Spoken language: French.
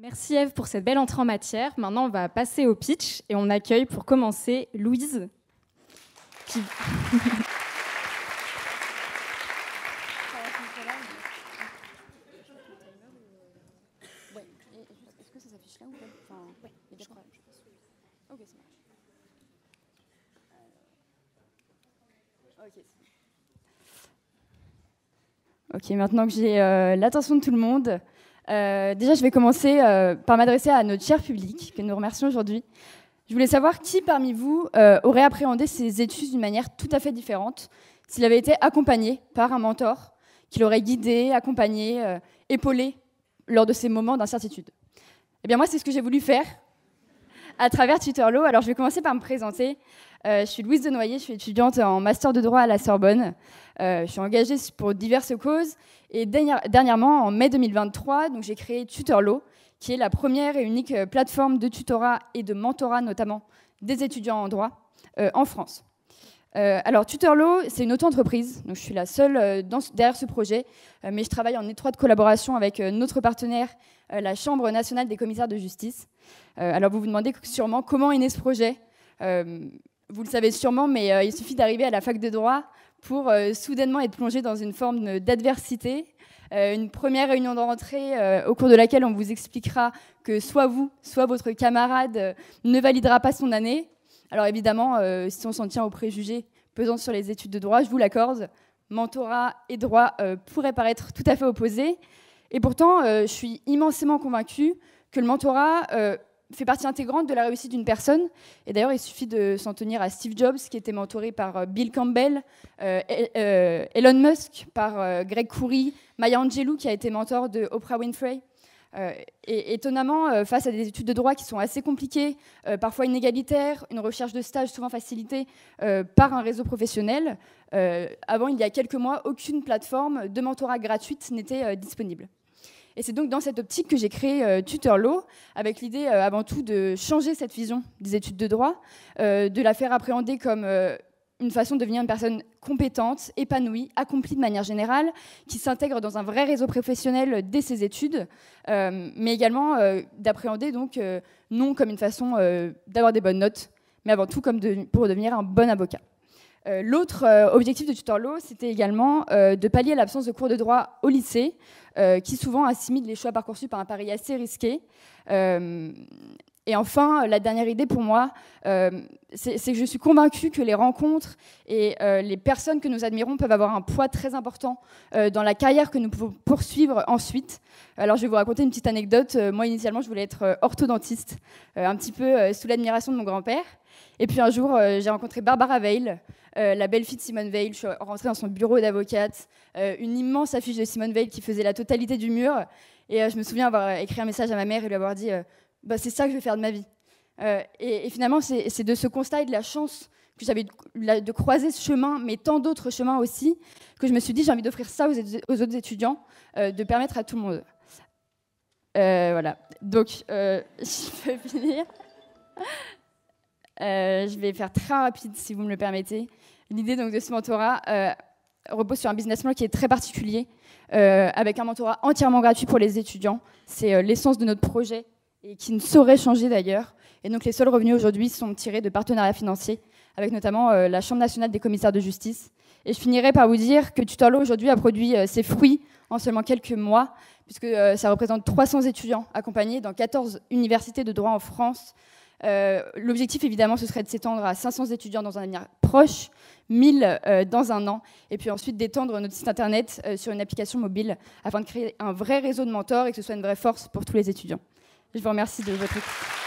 Merci Eve pour cette belle entrée en matière. Maintenant, on va passer au pitch et on accueille pour commencer Louise. Qui... Est-ce que ça s'affiche là ou pas? Enfin, ouais, je crois. Ok, ça marche. Ok, maintenant que j'ai l'attention de tout le monde, déjà je vais commencer par m'adresser à notre cher public que nous remercions aujourd'hui. Je voulais savoir qui parmi vous aurait appréhendé ses études d'une manière tout à fait différente s'il avait été accompagné par un mentor qui l'aurait guidé, accompagné, épaulé lors de ces moments d'incertitude. Eh bien moi, c'est ce que j'ai voulu faire à travers Tutorlo. Alors je vais commencer par me présenter. Je suis Louise Denoyer, je suis étudiante en master de droit à la Sorbonne. Je suis engagée pour diverses causes. Et dernièrement, en mai 2023, donc j'ai créé Tutorlo, qui est la première et unique plateforme de tutorat et de mentorat, notamment des étudiants en droit, en France. Alors Tutorlo, c'est une auto-entreprise, donc je suis la seule derrière ce projet, mais je travaille en étroite collaboration avec notre partenaire, la Chambre nationale des commissaires de justice. Alors vous vous demandez sûrement comment est né ce projet. Vous le savez sûrement, mais il suffit d'arriver à la fac de droit pour soudainement être plongé dans une forme d'adversité. Une première réunion de rentrée au cours de laquelle on vous expliquera que soit vous, soit votre camarade ne validera pas son année. Alors évidemment, si on s'en tient aux préjugés pesant sur les études de droit, je vous l'accorde, mentorat et droit pourraient paraître tout à fait opposés. Et pourtant, je suis immensément convaincue que le mentorat fait partie intégrante de la réussite d'une personne. Et d'ailleurs, il suffit de s'en tenir à Steve Jobs, qui était mentoré par Bill Campbell, Elon Musk par Greg Khoury, Maya Angelou, qui a été mentor de Oprah Winfrey. Et étonnamment, face à des études de droit qui sont assez compliquées, parfois inégalitaires, une recherche de stage souvent facilitée par un réseau professionnel, avant, il y a quelques mois, aucune plateforme de mentorat gratuite n'était disponible. Et c'est donc dans cette optique que j'ai créé Tutorlo, avec l'idée avant tout de changer cette vision des études de droit, de la faire appréhender comme une façon de devenir une personne compétente, épanouie, accomplie de manière générale, qui s'intègre dans un vrai réseau professionnel dès ses études, mais également d'appréhender donc non comme une façon d'avoir des bonnes notes, mais avant tout comme pour devenir un bon avocat. L'autre objectif de Tutorlo, c'était également de pallier l'absence de cours de droit au lycée, qui souvent assimile les choix Parcoursup à un pari assez risqué. Et enfin, la dernière idée pour moi, c'est que je suis convaincue que les rencontres et les personnes que nous admirons peuvent avoir un poids très important dans la carrière que nous pouvons poursuivre ensuite. Alors je vais vous raconter une petite anecdote. Moi, initialement, je voulais être orthodontiste, un petit peu sous l'admiration de mon grand-père. Et puis un jour, j'ai rencontré Barbara Veil, la belle-fille de Simone Veil. Je suis rentrée dans son bureau d'avocate, une immense affiche de Simone Veil qui faisait la totalité du mur. Et je me souviens avoir écrit un message à ma mère et lui avoir dit bah, c'est ça que je vais faire de ma vie. Et finalement, c'est de ce constat et de la chance que j'avais de croiser ce chemin, mais tant d'autres chemins aussi, que je me suis dit j'ai envie d'offrir ça aux autres étudiants, de permettre à tout le monde. Voilà. Donc, je peux finir. Je vais faire très rapide, si vous me le permettez. L'idée donc, de ce mentorat repose sur un business model qui est très particulier, avec un mentorat entièrement gratuit pour les étudiants. C'est l'essence de notre projet et qui ne saurait changer d'ailleurs. Et donc les seuls revenus aujourd'hui sont tirés de partenariats financiers, avec notamment la Chambre nationale des commissaires de justice. Et je finirai par vous dire que Tutorlo aujourd'hui a produit ses fruits en seulement quelques mois, puisque ça représente 300 étudiants accompagnés dans 14 universités de droit en France. L'objectif, évidemment, ce serait de s'étendre à 500 étudiants dans un avenir proche, 1000 dans un an, et puis ensuite d'étendre notre site internet sur une application mobile afin de créer un vrai réseau de mentors et que ce soit une vraie force pour tous les étudiants. Je vous remercie de votre écoute.